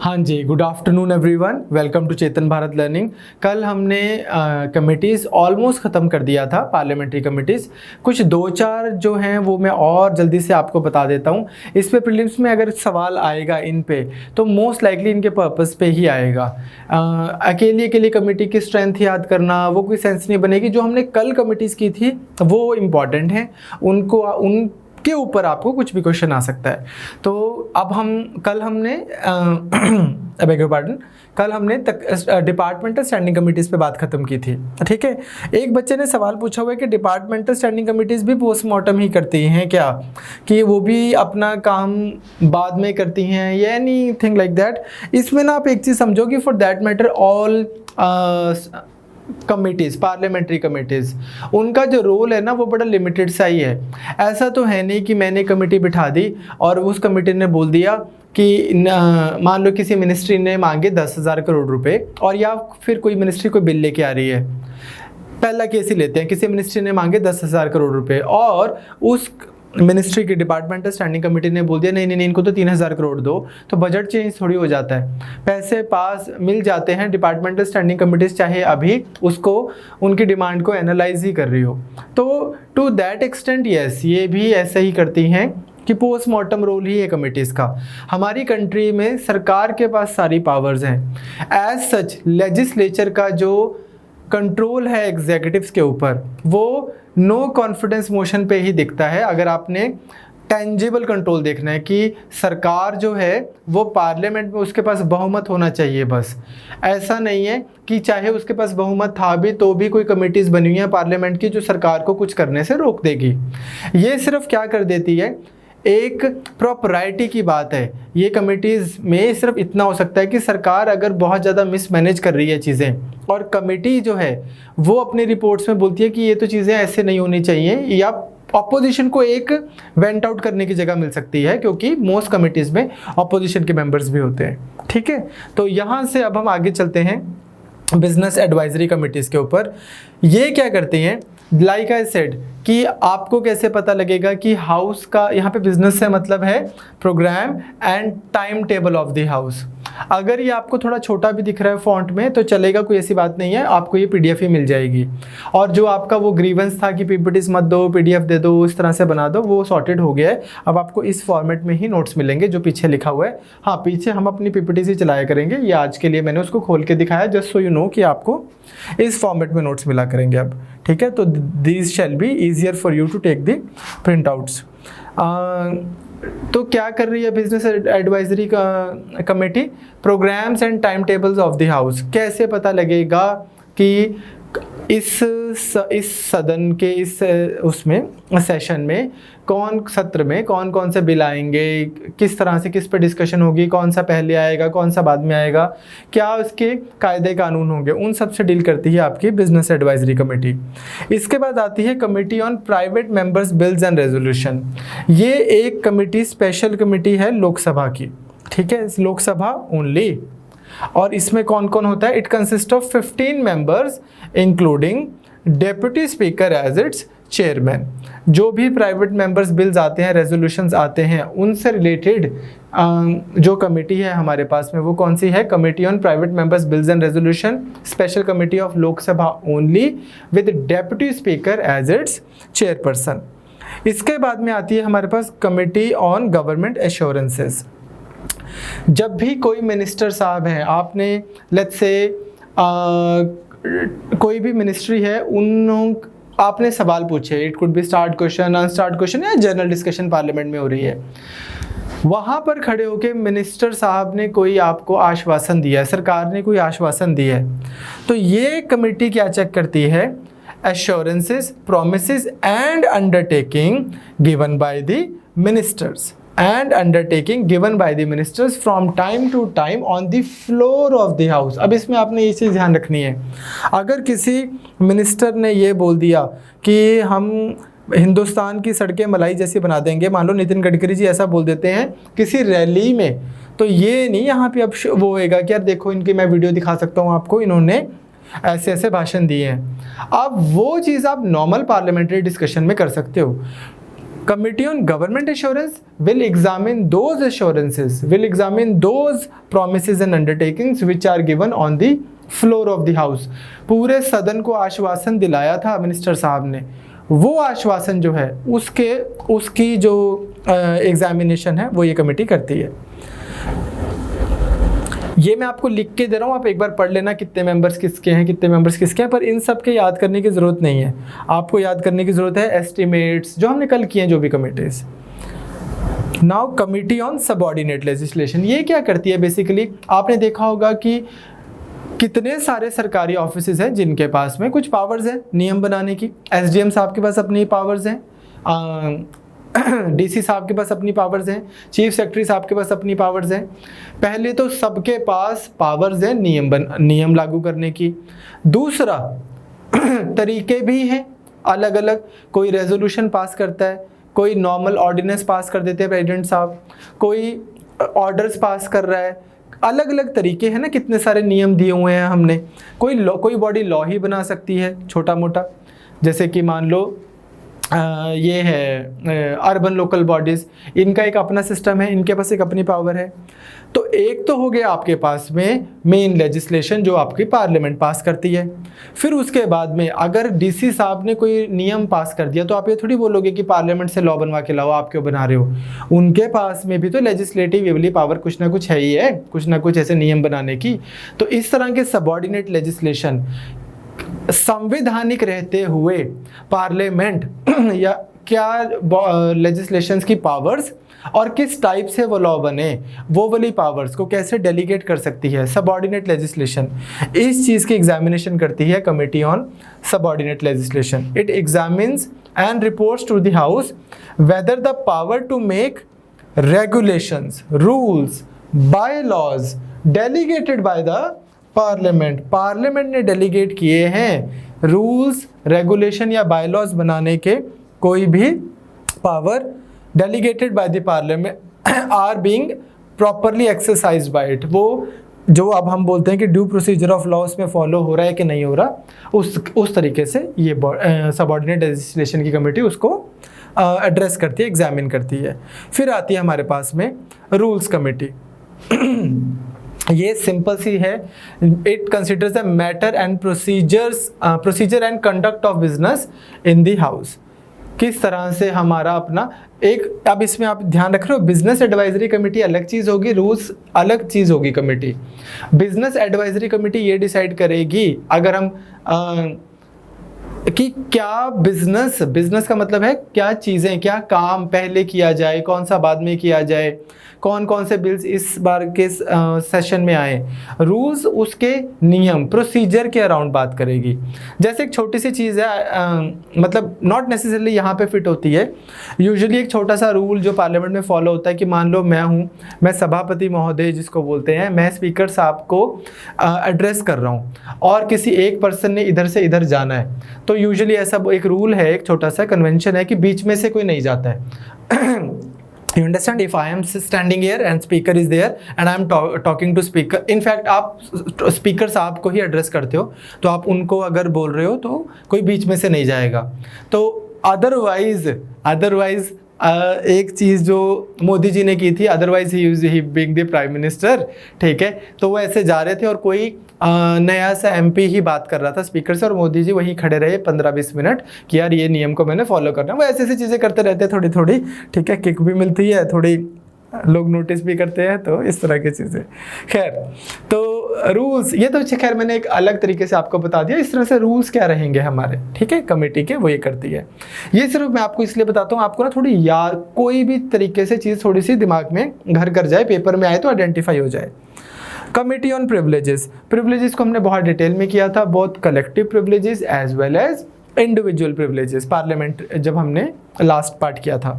हाँ जी, good afternoon everyone, welcome to Chetan Bharat learning. कल हमने कमिटीज़ ऑलमोस्ट ख़त्म कर दिया था, पार्लियामेंट्री कमिटीज़। कुछ दो चार जो हैं वो मैं और जल्दी से आपको बता देता हूँ। इस पे प्रीलिम्स में अगर सवाल आएगा इन पे तो मोस्ट लाइकली इनके पर्पस पे ही आएगा। अकेली कमेटी की स्ट्रेंथ याद करना वो कोई सेंस नहीं बनेगी। जो हमने कल कमिटीज़ की थी वो इम्पॉर्टेंट हैं, उनके ऊपर आपको कुछ भी क्वेश्चन आ सकता है। तो अब कल हमने डिपार्टमेंटल स्टैंडिंग कमिटीज़ पे बात ख़त्म की थी, ठीक है। एक बच्चे ने सवाल पूछा हुआ है कि डिपार्टमेंटल स्टैंडिंग कमिटीज़ भी पोस्टमार्टम ही करती हैं क्या, कि वो भी अपना काम बाद में करती हैं या एनीथिंग लाइक दैट। इसमें ना आप एक चीज़ समझो कि for that matter all committees, parliamentary committees, उनका जो रोल है ना वो बड़ा लिमिटेड सा ही है। ऐसा तो है नहीं कि मैंने कमेटी बिठा दी और उस कमेटी ने बोल दिया कि मान लो किसी मिनिस्ट्री ने मांगे 10,000 करोड़ रुपए और या फिर कोई मिनिस्ट्री कोई बिल लेके आ रही है। पहला केस ही लेते हैं, किसी मिनिस्ट्री ने मांगे 10,000 करोड़ रुपए और उस मिनिस्ट्री की डिपार्टमेंटल स्टैंडिंग कमेटी ने बोल दिया नहीं इनको तो 3,000 करोड़ दो, तो बजट चेंज थोड़ी हो जाता है। पैसे पास मिल जाते हैं, डिपार्टमेंटल स्टैंडिंग कमेटीज चाहे अभी उसको उनकी डिमांड को एनालाइज ही कर रही हो। तो टू दैट एक्सटेंट यस, ये भी ऐसा ही करती हैं कि पोस्टमार्टम रोल ही है कमिटीज़ का। हमारी कंट्री में सरकार के पास सारी पावर्स हैं। एज सच लेजिस्लेचर का जो कंट्रोल है एग्जीक्यूटिव्स के ऊपर वो नो कॉन्फिडेंस मोशन पे ही दिखता है। अगर आपने टेंजिबल कंट्रोल देखना है कि सरकार जो है वो पार्लियामेंट में उसके पास बहुमत होना चाहिए, बस ऐसा नहीं है कि चाहे उसके पास बहुमत था भी तो भी कोई कमेटीज़ बनी हुई हैं पार्लियामेंट की जो सरकार को कुछ करने से रोक देगी। ये सिर्फ क्या कर देती है, एक प्रॉपराइटी की बात है। ये कमेटीज़ में सिर्फ इतना हो सकता है कि सरकार अगर बहुत ज़्यादा मिसमैनेज कर रही है चीज़ें और कमेटी जो है वो अपनी रिपोर्ट्स में बोलती है कि ये तो चीज़ें ऐसे नहीं होनी चाहिए, या ऑपोजिशन को एक वेंट आउट करने की जगह मिल सकती है, क्योंकि मोस्ट कमेटीज़ में ऑपोजिशन के मेंबर्स भी होते हैं, ठीक है। तो यहाँ से अब हम आगे चलते हैं बिजनेस एडवाइजरी कमिटीज़ के ऊपर। ये क्या करती हैं, लाइक आई सेड कि आपको कैसे पता लगेगा कि हाउस का, यहाँ पे बिजनेस से मतलब है programme and timetable of the house. अगर ये आपको थोड़ा छोटा भी दिख रहा है फॉन्ट में तो चलेगा, कोई ऐसी बात नहीं है, आपको ये पीडीएफ ही मिल जाएगी। और जो आपका वो ग्रीवेंस था कि पीपीटीज मत दो पीडीएफ दे दो, इस तरह से बना दो, वो सॉर्टेड हो गया है। अब आपको इस फॉर्मेट में ही नोट्स मिलेंगे जो पीछे लिखा हुआ है। हाँ, पीछे हम अपनी पीपीटीज ही चलाया करेंगे, ये आज के लिए मैंने उसको खोल के दिखाया जस्ट सो यू नो कि आपको इस फॉर्मेट में नोट्स मिला करेंगे अब, ठीक है। तो these shall be easier for you to take the printouts. तो क्या कर रही है बिजनेस एडवाइजरी का committee, programmes and timetables of the house. कैसे पता लगेगा कि इस सदन के इस उसमें सेशन में सत्र में कौन कौन से बिल आएंगे, किस तरह से किस पे डिस्कशन होगी, कौन सा पहले आएगा कौन सा बाद में आएगा, क्या उसके कायदे कानून होंगे, उन सब से डील करती है आपकी बिजनेस एडवाइजरी कमेटी। इसके बाद आती है committee on private members bills and resolution. ये एक कमेटी स्पेशल कमेटी है लोकसभा की, ठीक है, लोकसभा ओनली। और इसमें कौन कौन होता है, it consist of 15 members including deputy speaker as its chairman. जो भी प्राइवेट मेंबर्स बिल्स आते हैं, रेजोल्यूशंस आते हैं, उनसे रिलेटेड जो कमेटी है हमारे पास में वो कौन सी है, committee on private members bills and resolution, special committee of Lok Sabha only with deputy speaker as its chairperson. इसके बाद में आती है हमारे पास कमेटी ऑन गवर्नमेंट एश्योरेंसेस। जब भी कोई मिनिस्टर साहब हैं, आपने लेट्स से कोई भी मिनिस्ट्री है, आपने सवाल पूछे, it could be start question, unstarred question या जनरल डिस्कशन पार्लियामेंट में हो रही है, वहाँ पर खड़े होके मिनिस्टर साहब ने कोई आपको आश्वासन दिया है, सरकार ने कोई आश्वासन दिया है, तो ये कमेटी क्या चेक करती है, assurances, promises and undertaking given by the ministers and undertaking given by the ministers from time to time on the floor of the house। अब इसमें आपने ये चीज़ ध्यान रखनी है, अगर किसी मिनिस्टर ने ये बोल दिया कि हम हिंदुस्तान की सड़कें मलाई जैसी बना देंगे, मान लो नितिन गडकरी जी ऐसा बोल देते हैं किसी रैली में, तो ये नहीं यहाँ पे अब वो होएगा कि यार देखो इनकी मैं वीडियो दिखा सकता हूँ आपको, इन्होंने ऐसे ऐसे भाषण दिए हैं। अब वो चीज़ आप नॉर्मल पार्लियामेंट्री डिस्कशन में कर सकते हो। Committee on Government Assurance will examine those promises and undertakings which are given on the floor of the house. पूरे सदन को आश्वासन दिलाया था मिनिस्टर साहब ने, वो आश्वासन जो है उसकी जो एग्जामिनेशन है वो ये कमेटी करती है। ये मैं आपको लिख के दे रहा हूँ, आप एक बार पढ़ लेना कितने मेंबर्स किसके हैं, कितने मेंबर्स किसके हैं, पर इन सब के याद करने की ज़रूरत नहीं है। आपको याद करने की ज़रूरत है एस्टिमेट्स जो हमने कल किए हैं, जो भी committees. Now committee on subordinate legislation, ये क्या करती है बेसिकली? आपने देखा होगा कि कितने सारे सरकारी ऑफिसेज हैं जिनके पास में कुछ पावर्स हैं नियम बनाने की। एसडीएम साहब के पास अपनी पावर्स हैं, डीसी साहब के पास अपनी पावर्स हैं, चीफ सेक्रेटरी साहब के पास अपनी पावर्स हैं। पहले तो सबके पास पावर्स हैं नियम लागू करने की। दूसरा तरीके भी हैं अलग अलग, कोई रेजोल्यूशन पास करता है, कोई नॉर्मल ऑर्डिनेंस पास कर देते हैं प्रेसिडेंट साहब, कोई ऑर्डर्स पास कर रहा है, अलग अलग तरीके हैं ना, कितने सारे नियम दिए हुए हैं हमने। कोई बॉडी लॉ ही बना सकती है छोटा मोटा, जैसे कि मान लो ये है अर्बन लोकल बॉडीज़, इनका एक अपना सिस्टम है, इनके पास एक अपनी पावर है। तो एक तो हो गया आपके पास में मेन लेजिस्लेशन जो आपकी पार्लियामेंट पास करती है। फिर उसके बाद में अगर डीसी साहब ने कोई नियम पास कर दिया तो आप ये थोड़ी बोलोगे कि पार्लियामेंट से लॉ बनवा के लाओ, आप क्यों बना रहे हो। उनके पास में भी तो लेजिस्लेटिव पावर कुछ ना कुछ है ही है, कुछ ना कुछ ऐसे नियम बनाने की। तो इस तरह के सबऑर्डिनेट लेजिस्लेशन संवैधानिक रहते हुए पार्लियामेंट या क्या लेजिस्लेशंस की पावर्स और किस टाइप से वो लॉ बने, वो वाली पावर्स को कैसे डेलीगेट कर सकती है सबऑर्डिनेट लेजिस्लेशन, इस चीज़ की एग्जामिनेशन करती है committee on subordinate legislation. It examines and reports to the house whether the power to make regulations, rules, byelaws delegated by the parliament ने डेलीगेट किए हैं रूल्स, रेगुलेशन या बायलॉज बनाने के कोई भी power delegated by the parliament are being properly exercised by it. वो जो अब हम बोलते हैं कि ड्यू प्रोसीजर ऑफ लॉ उसमें फॉलो हो रहा है कि नहीं हो रहा, उस तरीके से ये सबऑर्डिनेट लेजिस्लेशन की कमेटी उसको एड्रेस करती है, एग्जामिन करती है। फिर आती है हमारे पास में रूल्स कमेटी। ये सिंपल सी है, it considers the matter and procedure and conduct of business in the house. किस तरह से हमारा अपना एक, अब इसमें आप ध्यान रख रहे हो, बिजनेस एडवाइजरी कमेटी अलग चीज़ होगी, रूल्स अलग चीज़ होगी कमेटी। बिजनेस एडवाइजरी कमेटी ये डिसाइड करेगी अगर हम कि क्या बिजनेस का मतलब है क्या चीज़ें, क्या काम पहले किया जाए, कौन सा बाद में किया जाए, कौन कौन से बिल्स इस बार के सेशन में आए। रूल्स उसके नियम प्रोसीजर के अराउंड बात करेगी। जैसे एक छोटी सी चीज़ है, मतलब नॉट नेसेसरली यहाँ पे फिट होती है, यूजुअली एक छोटा सा रूल जो पार्लियामेंट में फॉलो होता है कि मान लो मैं सभापति महोदय जिसको बोलते हैं, मैं स्पीकर साहब को एड्रेस कर रहा हूँ और किसी एक पर्सन ने इधर से इधर जाना है, तो यूजुअली ऐसा एक रूल है, एक छोटा सा कन्वेंशन है कि बीच में से कोई नहीं जाता है। You understand? If I am standing here and speaker is there and I am talking to speaker, in fact आप speaker साहब को ही एड्रेस करते हो, तो आप उनको अगर बोल रहे हो तो कोई बीच में से नहीं जाएगा। तो अदरवाइज एक चीज़ जो मोदी जी ने की थी, otherwise he being the prime minister, ठीक है, तो वो ऐसे जा रहे थे और कोई नया सा एमपी ही बात कर रहा था स्पीकर से और मोदी जी वहीं खड़े रहे 15-20 मिनट कि यार ये नियम को मैंने फॉलो करना है। वो ऐसी ऐसी चीज़ें करते रहते हैं थोड़ी थोड़ी, ठीक है, किक भी मिलती है, थोड़ी लोग नोटिस भी करते हैं, तो इस तरह की चीज़ें। खैर, तो रूल्स ये तो खैर मैंने एक अलग तरीके से आपको बता दिया, इस तरह से रूल्स क्या रहेंगे हमारे, ठीक है, कमेटी के, वो ये करती है। ये सिर्फ मैं आपको इसलिए बताता हूँ, आपको ना थोड़ी याद, कोई भी तरीके से चीज़ थोड़ी सी दिमाग में घर कर जाए, पेपर में आए तो आइडेंटिफाई हो जाए। कमिटी ऑन प्रिविलेजेस को हमने बहुत डिटेल में किया था, both collective privileges as well as individual privileges, parliament जब हमने लास्ट पार्ट किया था।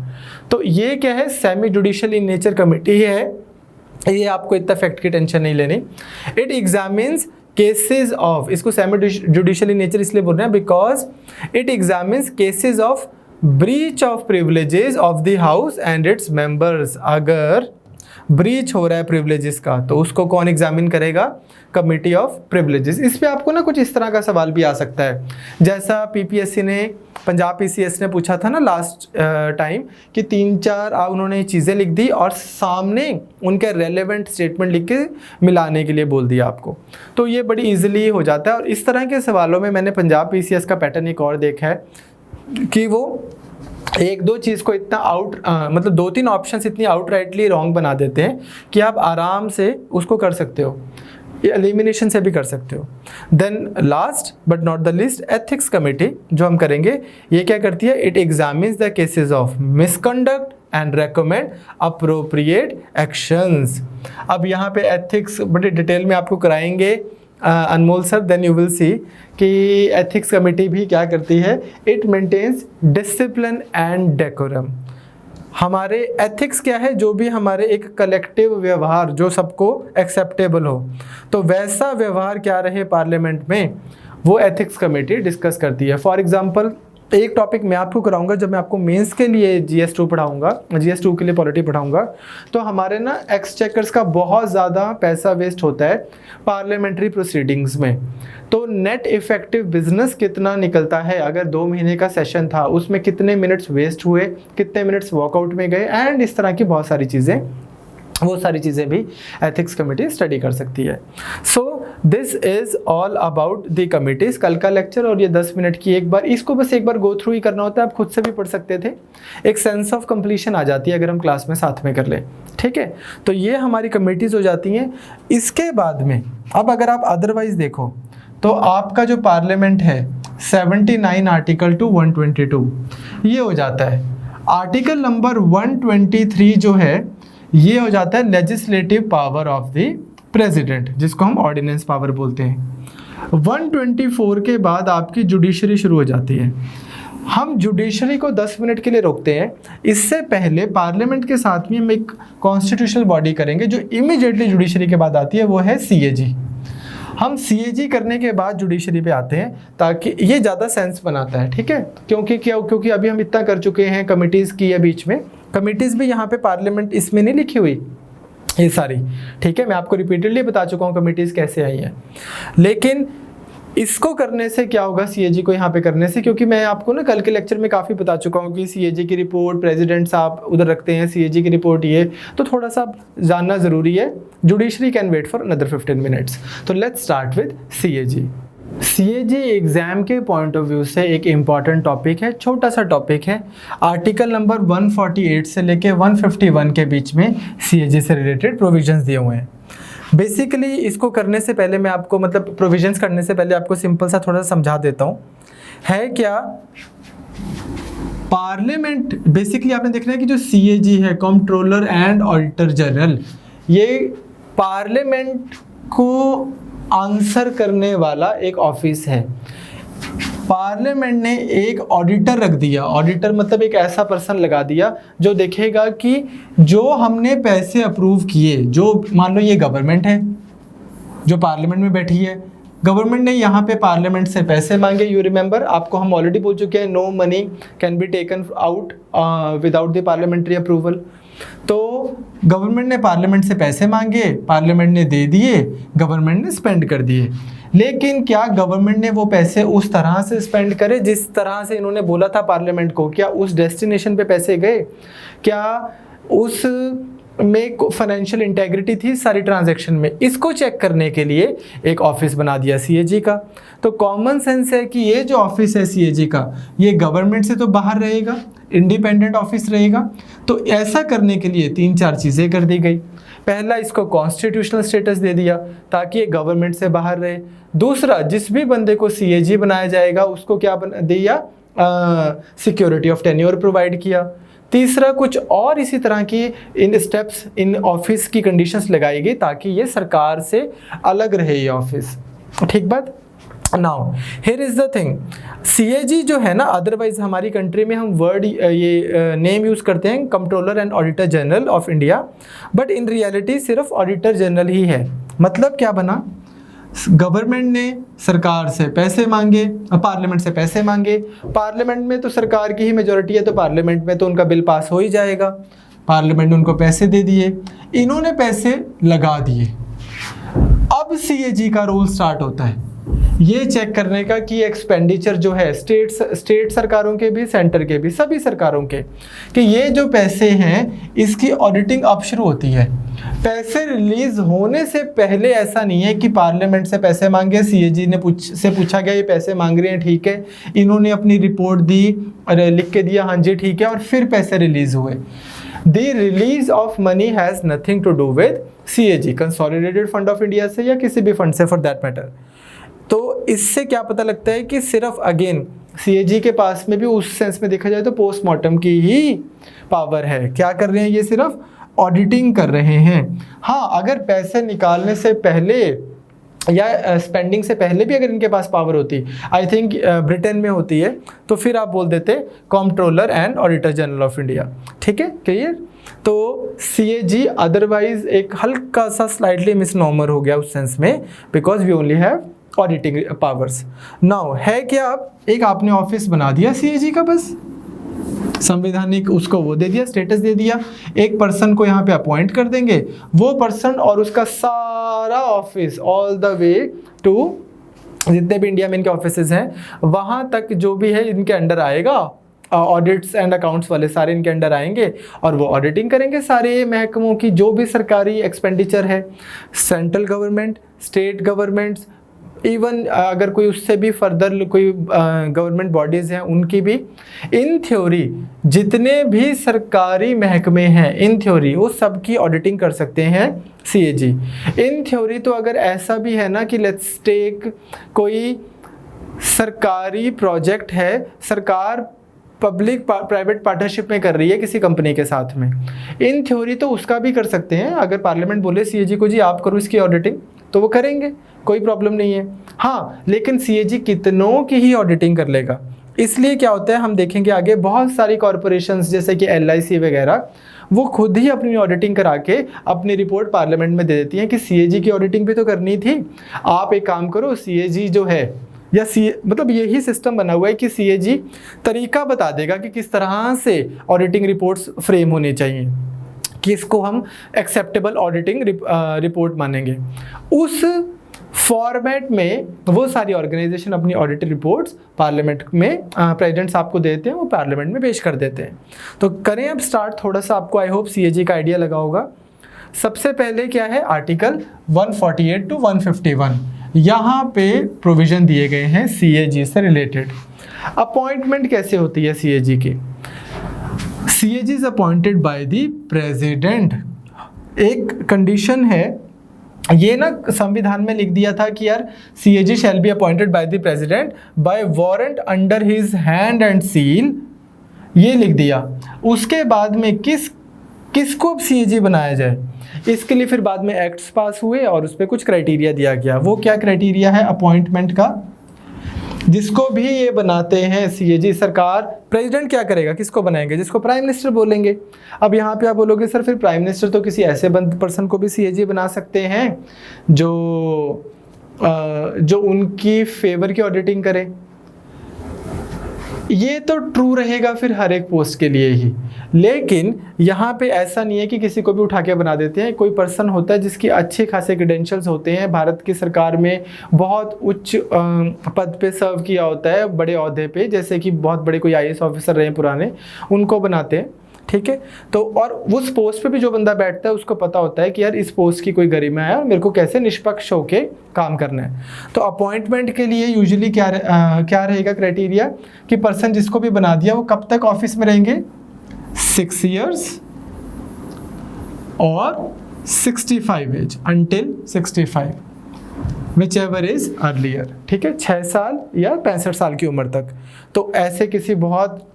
तो ये क्या है, semi judicial in nature committee है, ये आपको इतना फैक्ट की टेंशन नहीं लेनी। इट एग्जामिन्स केसेस ऑफ, इसको सेमी जुडिशियल इन नेचर इसलिए बोल रहे हैं because it examines cases of breach of privileges of the house and its members. अगर ब्रीच हो रहा है प्रिविलेजेस का, तो उसको कौन एग्जामिन करेगा? Committee of privileges. इस पे आपको ना कुछ इस तरह का सवाल भी आ सकता है, जैसा पीपीएससी ने, पंजाब पीसीएस ने पूछा था ना लास्ट टाइम कि 3-4 उन्होंने चीज़ें लिख दी और सामने उनके रेलेवेंट स्टेटमेंट लिख के मिलाने के लिए बोल दिया आपको, तो ये बड़ी इजीली हो जाता है। और इस तरह के सवालों में मैंने पंजाब पीसीएस का पैटर्न एक और देखा है कि वो 1-2 चीज़ को इतना मतलब 2-3 ऑप्शंस इतनी आउटराइटली रॉन्ग बना देते हैं कि आप आराम से उसको कर सकते हो, एलिमिनेशन से भी कर सकते हो। Then last but not the least, ethics committee जो हम करेंगे, ये क्या करती है? It examines the cases of misconduct and recommend appropriate actions. अब यहाँ पे एथिक्स बड़े डिटेल में आपको कराएंगे Anmol sir, then you will see कि एथिक्स कमेटी भी क्या करती है? It maintains discipline and decorum. हमारे एथिक्स क्या है? जो भी हमारे एक कलेक्टिव व्यवहार जो सबको एक्सेप्टेबल हो, तो वैसा व्यवहार क्या रहे पार्लियामेंट में, वो एथिक्स कमेटी डिस्कस करती है। फॉर एग्जांपल एक टॉपिक मैं आपको कराऊंगा जब मैं आपको मेंस के लिए GS2 पढ़ाऊंगा, GS2 के लिए पॉलिटी पढ़ाऊंगा, तो हमारे ना एक्सचेकर्स का बहुत ज़्यादा पैसा वेस्ट होता है पार्लियामेंट्री प्रोसीडिंग्स में। तो नेट इफेक्टिव बिजनेस कितना निकलता है, अगर 2 महीने का सेशन था उसमें कितने मिनट्स वेस्ट हुए, कितने मिनट्स वॉकआउट में गए, एंड इस तरह की बहुत सारी चीज़ें, वो सारी चीज़ें भी एथिक्स कमेटी स्टडी कर सकती है। So this is all about the committees. कल का लेक्चर और ये 10 मिनट की एक बार, इसको बस एक बार गो थ्रू ही करना होता है, आप खुद से भी पढ़ सकते थे, एक सेंस ऑफ कंप्लीशन आ जाती है अगर हम क्लास में साथ में कर लें, ठीक है। तो ये हमारी कमिटीज़ हो जाती हैं। इसके बाद में अब अगर आप अदरवाइज़ देखो तो आपका जो पार्लियामेंट है 79 आर्टिकल टू 122 ये हो जाता है। आर्टिकल नंबर 123 जो है ये हो जाता है legislative power of the president, जिसको हम ऑर्डिनेंस पावर बोलते हैं। 124 के बाद आपकी जुडिशरी शुरू हो जाती है। हम जुडिशरी को 10 मिनट के लिए रोकते हैं। इससे पहले पार्लियामेंट के साथ में हम एक कॉन्स्टिट्यूशनल बॉडी करेंगे जो इमीडिएटली जुडिशरी के बाद आती है, वो है CAG। हम CAG करने के बाद जुडिशरी पे आते हैं ताकि ये ज़्यादा सेंस बनाता है, ठीक है। क्योंकि अभी हम इतना कर चुके हैं कमिटीज़ की है, बीच में कमिटीज़ भी यहाँ पे पार्लियामेंट इसमें नहीं लिखी हुई ये सारी, ठीक है। मैं आपको रिपीटेडली बता चुका हूँ कमिटीज़ कैसे आई हैं, लेकिन इसको करने से क्या होगा CAG को यहाँ पे करने से, क्योंकि मैं आपको ना कल के लेक्चर में काफ़ी बता चुका हूँ कि CAG की रिपोर्ट प्रेसिडेंट साहब उधर रखते हैं, CAG की रिपोर्ट ये, तो थोड़ा सा जानना ज़रूरी है। Judiciary can wait for another 15 minutes. तो let's start with CAG। CAG exam के पॉइंट ऑफ व्यू से एक इम्पॉर्टेंट टॉपिक है, छोटा सा टॉपिक है। आर्टिकल नंबर 148 से लेके 151 के बीच में CAG से रिलेटेड प्रोविजंस दिए हुए हैं। बेसिकली इसको करने से पहले मैं आपको, मतलब प्रोविजंस करने से पहले आपको सिंपल सा थोड़ा सा समझा देता हूँ। है क्या पार्लियामेंट, बेसिकली आपने देखना है कि जो CAG है, कंट्रोलर एंड ऑडिटर जनरल, ये पार्लियामेंट को आंसर करने वाला एक ऑफिस है। पार्लियामेंट ने एक ऑडिटर रख दिया, ऑडिटर मतलब एक ऐसा पर्सन लगा दिया जो देखेगा कि जो हमने पैसे अप्रूव किए, जो मान लो ये गवर्नमेंट है जो पार्लियामेंट में बैठी है, गवर्नमेंट ने यहाँ पे पार्लियामेंट से पैसे मांगे। यू रिमेंबर, आपको हम ऑलरेडी बोल चुके हैं, no money can be taken out without the parliamentary approval. तो गवर्नमेंट ने पार्लियामेंट से पैसे मांगे, पार्लियामेंट ने दे दिए, गवर्नमेंट ने स्पेंड कर दिए। लेकिन क्या गवर्नमेंट ने वो पैसे उस तरह से स्पेंड करे जिस तरह से इन्होंने बोला था पार्लियामेंट को? क्या उस डेस्टिनेशन पे पैसे गए? क्या उस में फाइनेंशियल इंटेग्रिटी थी सारी ट्रांजैक्शन में? इसको चेक करने के लिए एक ऑफिस बना दिया CAG का। तो कॉमन सेंस है कि ये जो ऑफिस है CAG का, ये गवर्नमेंट से तो बाहर रहेगा, इंडिपेंडेंट ऑफिस रहेगा। तो ऐसा करने के लिए 3-4 चीज़ें कर दी गई। पहला, इसको कॉन्स्टिट्यूशनल स्टेटस दे दिया ताकि ये गवर्नमेंट से बाहर रहे। दूसरा, जिस भी बंदे को CAG बनाया जाएगा उसको क्या बना दिया? सिक्योरिटी ऑफ टेन्योर प्रोवाइड किया। तीसरा, कुछ और इसी तरह की इन स्टेप्स, इन ऑफिस की कंडीशंस लगाई गई ताकि ये सरकार से अलग रहे ये ऑफिस, ठीक बात। Now here is the thing, CAG जो है ना, अदरवाइज हमारी कंट्री में हम वर्ड ये नेम यूज़ करते हैं controller and auditor general of India, but in reality सिर्फ ऑडिटर जनरल ही है। मतलब क्या बना, गवर्नमेंट ने सरकार से पैसे मांगे, पार्लियामेंट से पैसे मांगे, पार्लियामेंट में तो सरकार की ही मेजॉरिटी है तो पार्लियामेंट में तो उनका बिल पास हो ही जाएगा। पार्लियामेंट ने उनको पैसे दे दिए, इन्होंने पैसे लगा दिए। अब सीएजी का रोल स्टार्ट होता है ये चेक करने का कि एक्सपेंडिचर जो है स्टेट सरकारों के भी, सेंटर के भी, सभी सरकारों के, कि ये जो पैसे हैं इसकी ऑडिटिंग अब शुरू होती है। पैसे रिलीज होने से पहले ऐसा नहीं है कि पार्लियामेंट से पैसे मांगे, सीएजी ने पूछा गया ये पैसे मांग रहे हैं, ठीक है, इन्होंने अपनी रिपोर्ट दी और लिख के दिया हाँ जी ठीक है, और फिर पैसे रिलीज हुए। The release of money has nothing to do with CAG, consolidated fund of India से या किसी भी फंड से फॉर दैट मैटर। तो इससे क्या पता लगता है कि सिर्फ अगेन सीएजी के पास में भी उस सेंस में देखा जाए तो पोस्टमार्टम की ही पावर है। क्या कर रहे हैं ये, सिर्फ ऑडिटिंग कर रहे हैं। हाँ, अगर पैसे निकालने से पहले या स्पेंडिंग से पहले भी अगर इनके पास पावर होती, आई थिंक ब्रिटेन में होती है, तो फिर आप बोल देते comptroller and auditor general of India. ठीक है, क्लियर। तो सीएजी अदरवाइज एक हल्का सा स्लाइटली मिसनॉमर हो गया उस सेंस में, because we only have auditing powers. Now है क्या, एक आपने ऑफिस बना दिया सीएजी का, बस संवैधानिक उसको वो दे दिया, स्टेटस दे दिया, एक पर्सन को यहाँ पे अपॉइंट कर देंगे, वो पर्सन और उसका सारा office all the way to जितने भी इंडिया में इनके ऑफिसेज हैं वहाँ तक जो भी है इनके अंडर आएगा, ऑडिट्स एंड अकाउंट्स वाले सारे इनके अंडर आएंगे और वो ऑडिटिंग करेंगे सारे महकमों की जो भी सरकारी एक्सपेंडिचर है, central government, state governments, even अगर कोई उससे भी फर्दर कोई गवर्नमेंट बॉडीज़ हैं उनकी भी। इन थ्योरी जितने भी सरकारी महकमे हैं इन थ्योरी वो सब की ऑडिटिंग कर सकते हैं सीएजी। इन थ्योरी तो अगर ऐसा भी है ना कि लेट्स टेक कोई सरकारी प्रोजेक्ट है, सरकार पब्लिक प्राइवेट पार्टनरशिप में कर रही है किसी कंपनी के साथ में, इन थ्योरी तो उसका भी कर सकते हैं। अगर पार्लियामेंट बोले सीएजी को जी आप करो इसकी ऑडिटिंग तो वो करेंगे, कोई प्रॉब्लम नहीं है। हाँ, लेकिन सीएजी कितनों की ही ऑडिटिंग कर लेगा। इसलिए क्या होता है हम देखेंगे आगे, बहुत सारी कॉरपोरेशंस जैसे कि एलआईसी वगैरह वो खुद ही अपनी ऑडिटिंग करा के अपनी रिपोर्ट पार्लियामेंट में दे देती हैं कि सीएजी की ऑडिटिंग भी तो करनी थी, आप एक काम करो, सीएजी जो है या मतलब यही सिस्टम बना हुआ है कि सीएजी तरीका बता देगा कि किस तरह से ऑडिटिंग रिपोर्ट्स फ्रेम होनी चाहिए, किसको हम एक्सेप्टेबल ऑडिटिंग रिपोर्ट मानेंगे। उस फॉर्मेट में वो सारी ऑर्गेनाइजेशन अपनी ऑडिट रिपोर्ट्स पार्लियामेंट में प्रेसिडेंट साहब को देते हैं, वो पार्लियामेंट में पेश कर देते हैं। तो करें अब स्टार्ट, थोड़ा सा आपको आई होप सीएजी का आइडिया लगा होगा। सबसे पहले क्या है, आर्टिकल 148 टू 151 यहाँ पे प्रोविजन दिए गए हैं सीएजी से रिलेटेड। अपॉइंटमेंट कैसे होती है सीएजी की, CAG is appointed by the president. एक कंडीशन है, ये ना संविधान में लिख दिया था कि यार CAG shall be appointed by the president bye warrant under his hand and seal, ये लिख दिया। उसके बाद में किसको अब सीएजी बनाया जाए, इसके लिए फिर बाद में एक्ट्स पास हुए और उस पर कुछ क्राइटेरिया दिया गया। वो क्या क्राइटेरिया है अपॉइंटमेंट का, जिसको भी ये बनाते हैं सीएजी सरकार, प्रेसिडेंट क्या करेगा, किसको बनाएंगे, जिसको प्राइम मिनिस्टर बोलेंगे। अब यहाँ पे आप बोलोगे सर फिर प्राइम मिनिस्टर तो किसी ऐसे पर्सन को भी सीएजी बना सकते हैं जो उनकी फेवर की ऑडिटिंग करे। ये तो ट्रू रहेगा फिर हर एक पोस्ट के लिए ही, लेकिन यहाँ पे ऐसा नहीं है कि किसी को भी उठा के बना देते हैं। कोई पर्सन होता है जिसकी अच्छे खासे क्रेडेंशियल्स होते हैं, भारत की सरकार में बहुत उच्च पद पे सर्व किया होता है, बड़े ओहदे पे, जैसे कि बहुत बड़े कोई आईएएस ऑफिसर रहे पुराने, उनको बनाते हैं। ठीक है, तो और उस पोस्ट पे भी जो बंदा बैठता है उसको पता होता है कि यार इस पोस्ट की कोई गरिमा है और मेरे को कैसे निष्पक्ष होके काम करना है। तो अपॉइंटमेंट के लिए यूजुअली क्या रहेगा क्राइटेरिया कि पर्सन जिसको भी बना दिया वो कब तक ऑफिस में रहेंगे, 6 years और 65 as, until 65, whichever is earlier। ठीक है, 6 साल या 65 साल की उम्र तक। तो ऐसे किसी बहुत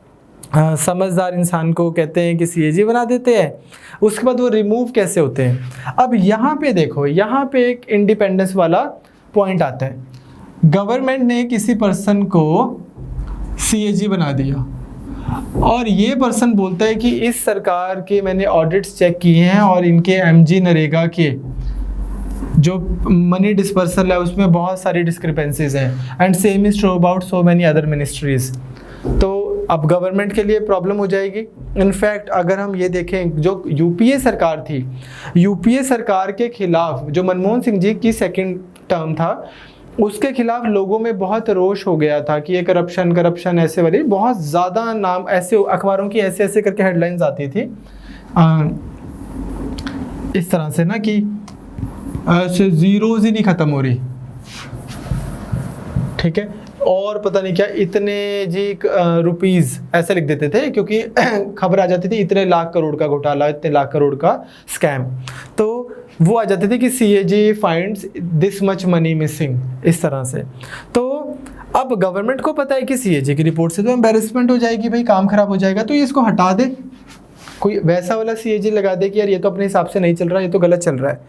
समझदार इंसान को कहते हैं कि सीएजी बना देते हैं। उसके बाद वो रिमूव कैसे होते हैं। अब यहाँ पे देखो, यहाँ पे एक इंडिपेंडेंस वाला पॉइंट आता है। गवर्नमेंट ने किसी पर्सन को सीएजी बना दिया और ये पर्सन बोलता है कि इस सरकार के मैंने ऑडिट्स चेक किए हैं और इनके एमजी नरेगा के जो मनी डिस्पर्सल है उसमें बहुत सारी डिस्क्रिपेंसीज हैं, and same is true about so many other ministries. तो अब गवर्नमेंट के लिए प्रॉब्लम हो जाएगी। इनफैक्ट अगर हम ये देखें, जो यूपीए सरकार थी, यूपीए सरकार के खिलाफ जो मनमोहन सिंह जी की सेकंड टर्म था, उसके खिलाफ लोगों में बहुत रोष हो गया था कि ये करप्शन ऐसे वाली बहुत ज़्यादा नाम, ऐसे अखबारों की ऐसे ऐसे करके हेडलाइंस आती थी इस तरह से ना कि ऐसे जीरोज ही नहीं ख़त्म हो रही, ठीक है, और पता नहीं क्या इतने जी रुपीज़ ऐसे लिख देते थे, क्योंकि खबर आ जाती थी इतने लाख करोड़ का घोटाला, इतने लाख करोड़ का स्कैम, तो वो आ जाती थी कि CAG finds this much money missing, इस तरह से। तो अब गवर्नमेंट को पता है कि CAG की रिपोर्ट से तो एम्बेरसमेंट हो जाएगी भाई, काम खराब हो जाएगा, तो ये इसको हटा दे, कोई वैसा वाला CAG लगा दे कि यार ये तो अपने हिसाब से नहीं चल रहा, ये तो गलत चल रहा है।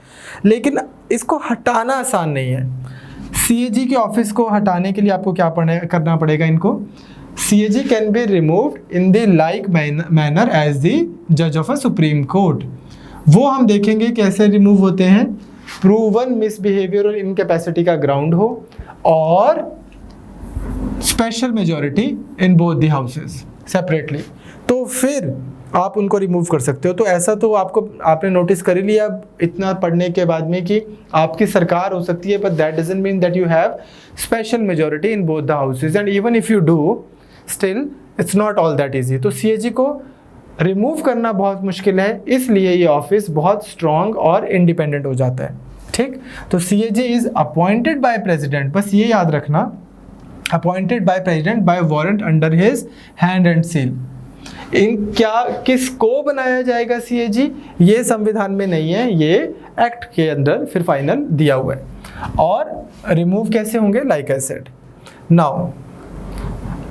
लेकिन इसको हटाना आसान नहीं है। CAG के ऑफिस को हटाने के लिए आपको क्या करना पड़ेगा इनको, CAG can be removed in the like manner as the जज ऑफ अ सुप्रीम कोर्ट। वो हम देखेंगे कैसे रिमूव होते हैं, प्रूवन मिसबिहेवियर और इनकैपेसिटी का ग्राउंड हो, और special majority in both the houses separately, तो फिर आप उनको रिमूव कर सकते हो। तो ऐसा तो आपने नोटिस कर ही लिया इतना पढ़ने के बाद में कि आपकी सरकार हो सकती है, but that doesn't mean that you have special majority in both the houses, and even if you do still it's not all that easy. तो CAG को रिमूव करना बहुत मुश्किल है, इसलिए ये ऑफिस बहुत स्ट्रॉन्ग और इंडिपेंडेंट हो जाता है, ठीक। तो CAG is appointed by president, बस ये याद रखना, appointed by president bye warrant under his hand and seal. किसको बनाया जाएगा CAG, ये संविधान में नहीं है, ये एक्ट के अंदर फिर फाइनल दिया हुआ है। और रिमूव कैसे होंगे, like I said. Now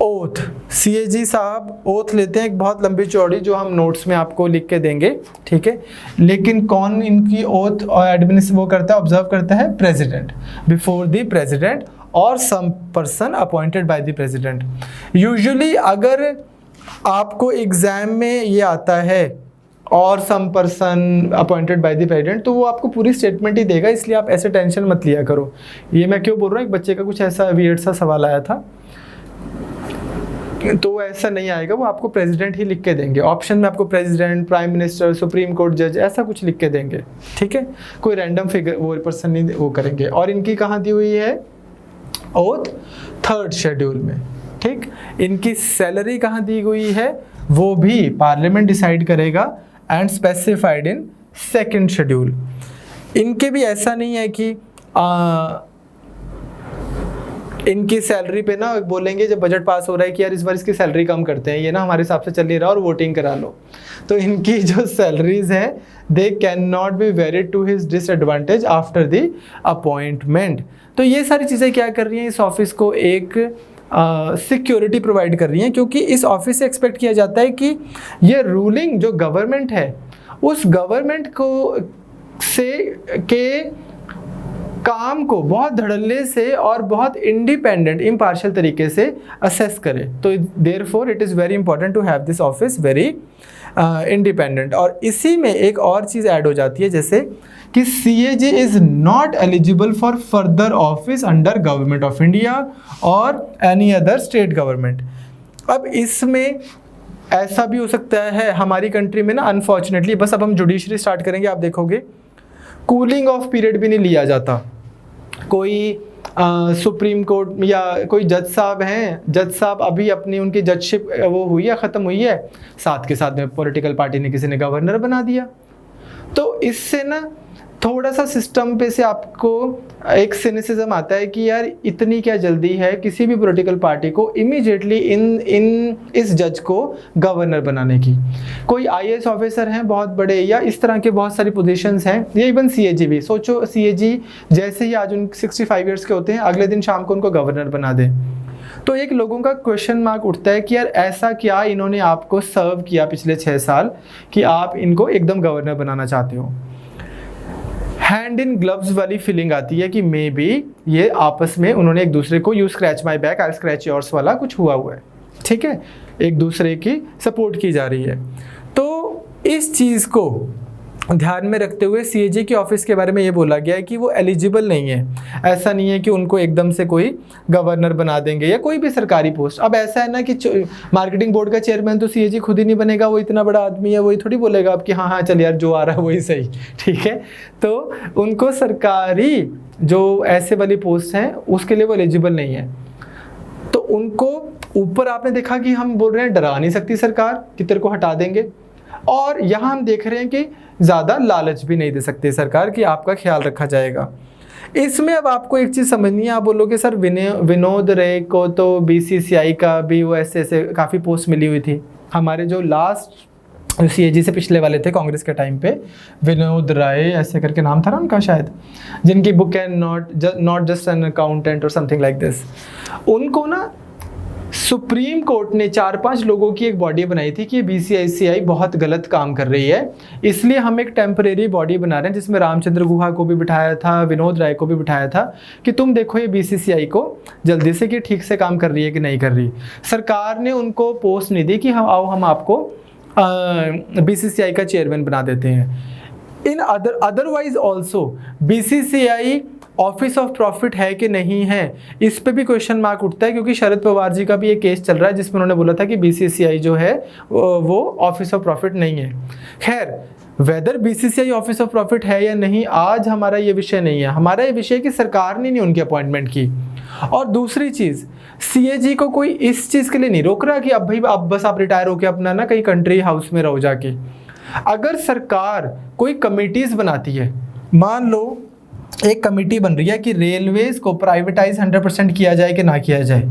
oath, CAG साहब ओथ लेते हैं एक बहुत लंबी चौड़ी, जो हम नोट्स में आपको लिख के देंगे, ठीक है। लेकिन कौन इनकी ओथ एडमिनिस्ट्रेट वो करता है, ऑब्जर्व करता है, प्रेसिडेंट, बिफोर द प्रेसिडेंट और some person appointed by the president. Usually अगर आपको एग्जाम में ये आता है और some person appointed by the president, तो वो आपको पूरी स्टेटमेंट ही देगा, इसलिए आप ऐसे टेंशन मत लिया करो। ये मैं क्यों बोल रहा हूँ, एक बच्चे का कुछ ऐसा वियर्ड सा सवाल आया था, तो ऐसा नहीं आएगा, वो आपको प्रेसिडेंट ही लिख के देंगे, ऑप्शन में आपको president, prime minister, supreme court जज, ऐसा कुछ लिख के देंगे, ठीक है। कोई रैंडम फिगर वो पर्सन नहीं वो करेंगे। और इनकी कहाँ दी हुई है ओथ, 3rd शेड्यूल में, ठीक। इनकी सैलरी कहाँ दी हुई है, वो भी पार्लियामेंट डिसाइड करेगा and specified in 2nd schedule. इनके भी ऐसा नहीं है कि इनकी सैलरी पे ना बोलेंगे जब बजट पास हो रहा है कि यार इस बार इसकी सैलरी कम करते हैं, ये ना हमारे हिसाब से चल नहीं रहा और वोटिंग करा लो। तो इनकी जो सैलरीज हैं they can not be varied to his disadvantage after the appointment. तो ये सारी चीज़ें क्या कर रही हैं, इस ऑफिस को एक सिक्योरिटी प्रोवाइड कर रही हैं, क्योंकि इस ऑफिस से एक्सपेक्ट किया जाता है कि ये रूलिंग जो गवर्नमेंट है उस गवर्नमेंट को से के काम को बहुत धड़ल्ले से और बहुत इंडिपेंडेंट इम्पार्शियल तरीके से असेस करे। तो therefore it is very important to have this office very independent. और इसी में एक और चीज़ ऐड हो जाती है, जैसे कि CAG is not eligible for further office under government of India और एनी अदर स्टेट गवर्नमेंट। अब इसमें ऐसा भी हो सकता है हमारी कंट्री में ना, अनफॉर्चुनेटली, बस अब हम जुडिशरी स्टार्ट करेंगे, आप देखोगे कूलिंग ऑफ पीरियड भी नहीं लिया जाता। कोई सुप्रीम कोर्ट या कोई जज साहब हैं, जज साहब अभी अपनी उनकी जजशिप वो हुई है, ख़त्म हुई है, साथ के साथ में पॉलिटिकल पार्टी ने किसी ने गवर्नर बना दिया। तो इससे ना थोड़ा सा सिस्टम पे से आपको एक सिनिसिज्म आता है कि यार इतनी क्या जल्दी है किसी भी पॉलिटिकल पार्टी को इमीडिएटली इस जज को गवर्नर बनाने की। कोई IAS ऑफिसर हैं बहुत बड़े, या इस तरह के बहुत सारी पोजीशंस हैं, ये इवन CAG भी, सोचो CAG जैसे ही आज उन 65 ईयर्स के होते हैं, अगले दिन शाम को उनको गवर्नर बना दें, तो एक लोगों का क्वेश्चन मार्क उठता है कि यार ऐसा क्या इन्होंने आपको सर्व किया पिछले 6 साल कि आप इनको एकदम गवर्नर बनाना चाहते हो। हैंड इन ग्लव्स वाली फीलिंग आती है कि मे बी ये आपस में उन्होंने एक दूसरे को you scratch my back I scratch yours वाला कुछ हुआ है, ठीक है, एक दूसरे की सपोर्ट की जा रही है। तो इस चीज़ को ध्यान में रखते हुए सीएजी के ऑफिस के बारे में ये बोला गया है कि वो एलिजिबल नहीं है। ऐसा नहीं है कि उनको एकदम से कोई गवर्नर बना देंगे या कोई भी सरकारी पोस्ट। अब ऐसा है ना कि मार्केटिंग बोर्ड का चेयरमैन तो सीएजी खुद ही नहीं बनेगा, वो इतना बड़ा आदमी है, वही थोड़ी बोलेगा अब कि हाँ हाँ चल यार जो आ रहा है वही सही, ठीक है। तो उनको सरकारी जो ऐसे वाली पोस्ट हैं उसके लिए वो एलिजिबल नहीं है। तो उनको ऊपर आपने देखा कि हम बोल रहे हैं डरा नहीं सकती सरकार कि तेरे को हटा देंगे, और यहाँ हम देख रहे हैं कि ज़्यादा लालच भी नहीं दे सकती सरकार कि आपका ख्याल रखा जाएगा। इसमें अब आपको एक चीज़ समझनी है, आप बोलोगे सर विनोद रे को तो बीसीसीआई का भी वो ऐसे काफ़ी पोस्ट मिली हुई थी। हमारे जो लास्ट सीएजी से पिछले वाले थे कांग्रेस के टाइम पे, विनोद राय ऐसे करके नाम था ना उनका शायद, जिनकी बुक है नॉट जस्ट एन अकाउंटेंट और समथिंग लाइक दिस। उनको ना सुप्रीम कोर्ट ने 4-5 लोगों की एक बॉडी बनाई थी कि बीसीसीआई बहुत गलत काम कर रही है, इसलिए हम एक टेम्परेरी बॉडी बना रहे हैं जिसमें रामचंद्र गुहा को भी बिठाया था, विनोद राय को भी बिठाया था कि तुम देखो ये बीसीसीआई को जल्दी से कि ठीक से काम कर रही है कि नहीं कर रही। सरकार ने उनको पोस्ट नहीं दी कि हम आओ हम आपको बीसीसीआई का चेयरमैन बना देते हैं। In otherwise also BCCI office of profit है कि नहीं है, इस पे भी क्वेश्चन मार्क उठता है, क्योंकि शरद पवार जी का भी एक केस चल रहा है जिसमें उन्होंने बोला था कि बीसीसीआई जो है वो ऑफिस ऑफ प्रॉफिट नहीं है। खैर whether BCCI office of profit है या नहीं आज हमारा ये विषय नहीं है, हमारा ये विषय है कि सरकार ने नहीं उनकी अपॉइंटमेंट की। और दूसरी चीज़, सीएजी को कोई इस चीज़ के लिए नहीं रोक रहा कि अब भाई अब बस आप रिटायर होकर अपना ना कहीं कंट्री हाउस में रहो जाके। अगर सरकार कोई कमिटीज़ बनाती है, मान लो एक कमेटी बन रही है कि रेलवेज को प्राइवेटाइज 100% किया जाए कि ना किया जाए,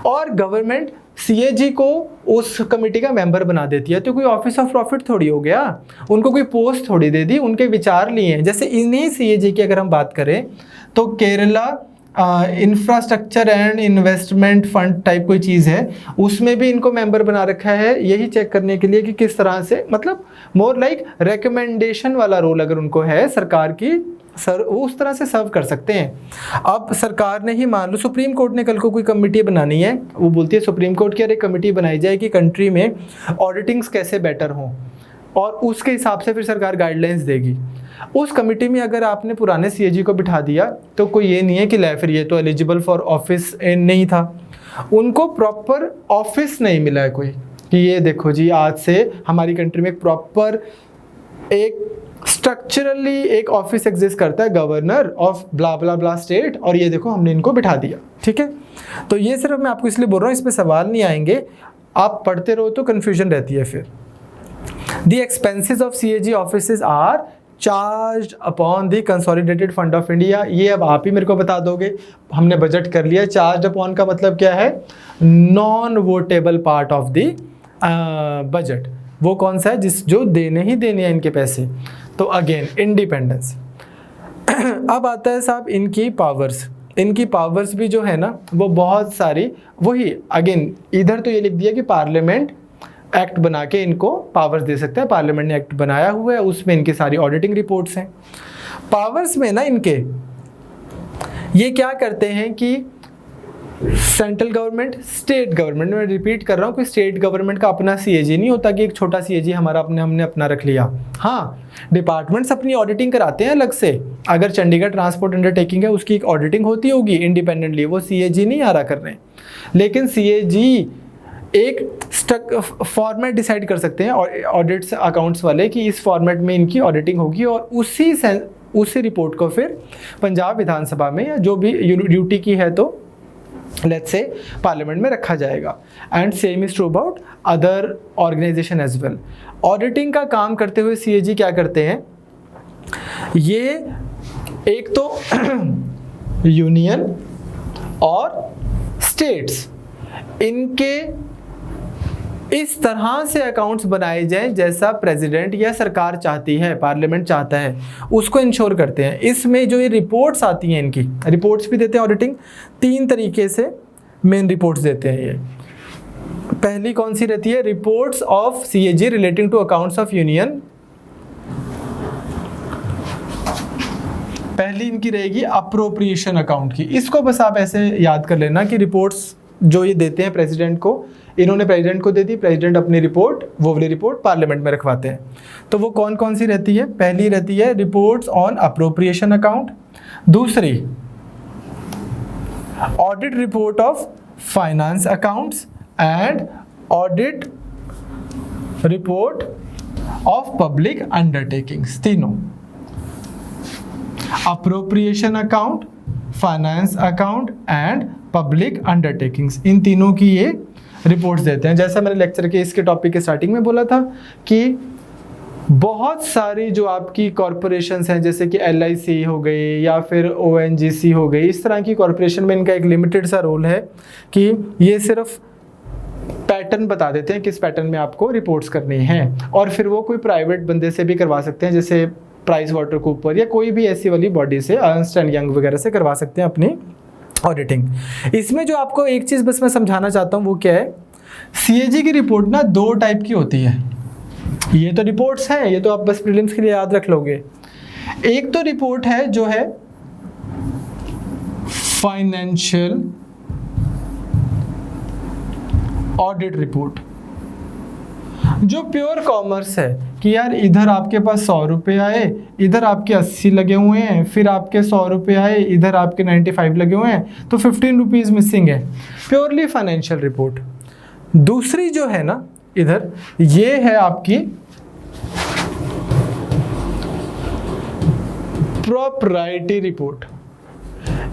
और गवर्नमेंट सीएजी को उस कमेटी का मेंबर बना देती है, तो कोई ऑफिस ऑफ प्रॉफिट थोड़ी हो गया, उनको कोई पोस्ट थोड़ी दे दी, उनके विचार लिए हैं। जैसे इन्हीं सीएजी की अगर हम बात करें तो Kerala infrastructure and investment fund type कोई चीज़ है, उसमें भी इनको मेंबर बना रखा है, यही चेक करने के लिए कि किस तरह से, मतलब मोर लाइक रिकमेंडेशन वाला रोल अगर उनको है सरकार की, सर वो उस तरह से सर्व कर सकते हैं। अब सरकार ने ही मान लो सुप्रीम कोर्ट ने कल को कोई कमेटी बनानी है, वो बोलती है सुप्रीम कोर्ट की अरे कमेटी बनाई जाए कि कंट्री में ऑडिटिंग्स कैसे बेटर हों, और उसके हिसाब से फिर सरकार गाइडलाइंस देगी। उस कमेटी में अगर आपने पुराने सीएजी को बिठा दिया तो कोई ये नहीं है कि ले फिर ये तो एलिजिबल फॉर ऑफिस नहीं था, उनको प्रॉपर ऑफिस नहीं मिला है कोई कि ये देखो जी आज से हमारी कंट्री में एक प्रॉपर एक स्ट्रक्चरली एक ऑफिस एग्जिस्ट करता है, governor of blah blah blah state, और ये देखो हमने इनको बिठा दिया। ठीक है, तो ये सिर्फ मैं आपको इसलिए बोल रहा हूँ, इस पे सवाल नहीं आएंगे, आप पढ़ते रहो तो कन्फ्यूजन रहती है फिर। The expenses of CAG offices are charge upon the consolidated fund of India. ये अब आप ही मेरे को बता दोगे, हमने बजट कर लिया। चार्ज अपॉन का मतलब क्या है? Non votable part of the budget. वो कौन सा है? जो देने ही देने हैं इनके पैसे। तो अगेन इंडिपेंडेंस। अब आता है साहब इनकी पावर्स। इनकी पावर्स भी जो है ना वो बहुत सारी, वही अगेन इधर तो ये लिख दिया कि पार्लियामेंट एक्ट बना के इनको पावर्स दे सकते हैं। पार्लियामेंट ने एक्ट बनाया हुआ है, उसमें इनकी सारी ऑडिटिंग रिपोर्ट्स हैं। पावर्स में ना इनके ये क्या करते हैं कि सेंट्रल गवर्नमेंट, स्टेट गवर्नमेंट, मैं रिपीट कर रहा हूँ कि स्टेट गवर्नमेंट का अपना सीएजी नहीं होता कि एक छोटा सीएजी हमारा हमने अपना रख लिया। हाँ, डिपार्टमेंट्स अपनी ऑडिटिंग कराते हैं अलग से। अगर चंडीगढ़ ट्रांसपोर्ट अंडरटेकिंग है उसकी एक ऑडिटिंग होती होगी इंडिपेंडेंटली, वो सीएजी नहीं आ रहा करने। लेकिन सीएजी एक फॉर्मेट डिसाइड कर सकते हैं ऑडिट्स अकाउंट्स वाले कि इस फॉर्मेट में इनकी ऑडिटिंग होगी, और उसी रिपोर्ट को फिर पंजाब विधानसभा में या जो भी ड्यूटी की है तो लेट्स से पार्लियामेंट में रखा जाएगा। And same is true about other organisation as well. Auditing का काम करते हुए सीएजी क्या करते हैं, ये एक तो यूनियन और स्टेट्स, इनके इस तरह से अकाउंट्स बनाए जाएं जैसा प्रेसिडेंट या सरकार चाहती है, पार्लियामेंट चाहता है, उसको इंश्योर करते हैं। इसमें जो ये रिपोर्ट्स आती हैं, इनकी रिपोर्ट्स भी देते हैं ऑडिटिंग। 3 तरीके से मेन रिपोर्ट्स देते हैं ये। पहली कौन सी रहती है? Reports of CAG relating to accounts of union. पहली इनकी रहेगी अप्रोप्रिएशन अकाउंट की। इसको बस आप ऐसे याद कर लेना कि रिपोर्ट्स जो ये देते हैं प्रेसिडेंट को, इन्होंने प्रेसिडेंट को दे दी, प्रेसिडेंट अपनी रिपोर्ट, वो वाली रिपोर्ट पार्लियामेंट में रखवाते हैं। तो वो कौन कौन सी रहती है? पहली रहती है रिपोर्ट्स ऑन अप्रोप्रिएशन अकाउंट, दूसरी audit report of finance accounts and audit report of public undertakings. तीनों, appropriation account, finance account and public undertakings, इन तीनों की ये रिपोर्ट्स देते हैं। जैसा मैंने लेक्चर के इसके टॉपिक के स्टार्टिंग में बोला था कि बहुत सारी जो आपकी कॉरपोरेशंस हैं, जैसे कि LIC हो गई या फिर ONGC हो गई, इस तरह की कॉरपोरेशन में इनका एक लिमिटेड सा रोल है कि ये सिर्फ पैटर्न बता देते हैं किस पैटर्न में आपको रिपोर्ट्स करनी हैं, और फिर वो कोई प्राइवेट बंदे से भी करवा सकते हैं, जैसे प्राइस वाटर कूपर या कोई भी ऐसी वाली बॉडी से, अर्नस्ट एंड यंग वगैरह से करवा सकते हैं अपनी ऑडिटिंग। इसमें जो आपको एक चीज़ बस मैं समझाना चाहता हूँ वो क्या है, CAG की रिपोर्ट ना दो टाइप की होती है। ये तो रिपोर्ट्स हैं, ये तो आप बस प्रीलिम्स के लिए याद रख लोगे। एक तो रिपोर्ट है जो है फाइनेंशियल ऑडिट रिपोर्ट, जो प्योर कॉमर्स है कि यार इधर आपके पास 100 रुपये आए, इधर आपके 80 लगे हुए हैं, फिर आपके 100 रुपये आए, इधर आपके 95 लगे हुए हैं, तो 15 रुपीज़ मिसिंग है, प्योरली फाइनेंशियल रिपोर्ट। दूसरी जो है ना इधर, ये है आपकी प्रॉपर्टी रिपोर्ट।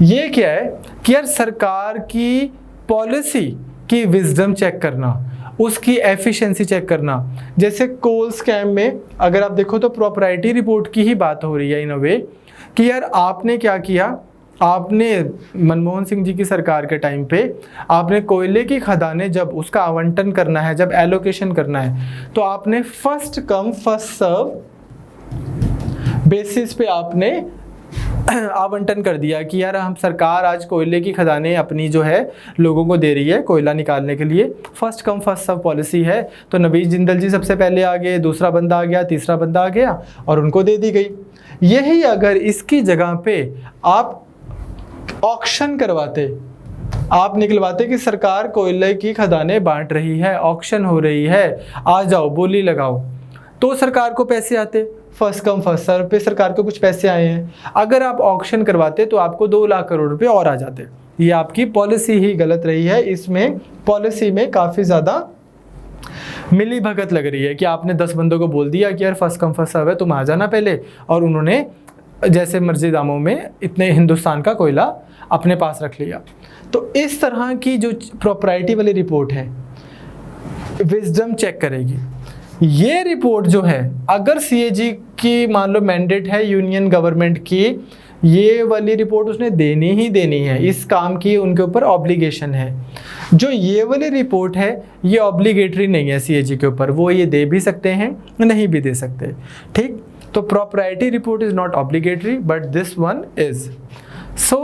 ये क्या है कि यार सरकार की पॉलिसी की विजडम चेक करना, उसकी एफिशिएंसी चेक करना। जैसे कोल स्कैम में अगर आप देखो तो प्रॉपर्टी रिपोर्ट की ही बात हो रही है इन अ वे कि यार आपने क्या किया, आपने मनमोहन सिंह जी की सरकार के टाइम पे आपने कोयले की खदानें जब उसका आवंटन करना है, जब एलोकेशन करना है, तो आपने first come first serve basis पे आपने आवंटन कर दिया कि यार हम सरकार आज कोयले की खदानें अपनी जो है लोगों को दे रही है कोयला निकालने के लिए, first come first serve policy है। तो नवीन जिंदल जी सबसे पहले आ गए, दूसरा बंदा आ गया, तीसरा बंदा आ गया और उनको दे दी गई। यही अगर इसकी जगह पे आप ऑक्शन करवाते, आप निकलवाते कि सरकार कोयले की खदानें बांट रही है, ऑक्शन हो रही है, आ जाओ बोली लगाओ, तो सरकार को पैसे आते, फर्स्ट कम फर्स्ट सर्व पे सरकार को कुछ पैसे आए हैं। अगर आप ऑक्शन करवाते तो आपको 2 लाख करोड़ रुपए और आ जाते। ये आपकी पॉलिसी ही गलत रही है। इसमें पॉलिसी में काफ़ी ज़्यादा मिली भगत लग रही है कि आपने 10 बंदों को बोल दिया कि यार फर्स्ट कम फर्स्ट सर्व है, तुम आ जाना पहले, और उन्होंने जैसे मर्जी दामों में इतने हिंदुस्तान का कोयला अपने पास रख लिया। तो इस तरह की जो प्रॉपर्टी वाली रिपोर्ट है विजडम चेक करेगी। ये रिपोर्ट जो है अगर CAG की मान लो मैंडेट है यूनियन गवर्नमेंट की, ये वाली रिपोर्ट उसने देनी ही देनी है, इस काम की उनके ऊपर ऑब्लिगेशन है। जो ये वाली रिपोर्ट है ये ऑब्लिगेटरी नहीं है CAG के ऊपर, वो ये दे भी सकते हैं नहीं भी दे सकते। ठीक, तो property report is not obligatory but this one is. So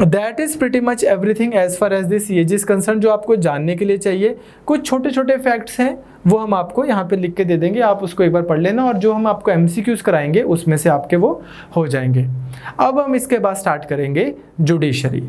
that is pretty much everything as far as this CAG is concern, जो आपको जानने के लिए चाहिए। कुछ छोटे छोटे फैक्ट्स हैं वो हम आपको यहाँ पे लिख के दे देंगे, आप उसको एक बार पढ़ लेना, और जो हम आपको MCQs कराएंगे उसमें से आपके वो हो जाएंगे। अब हम इसके बाद स्टार्ट करेंगे जुडिशरी।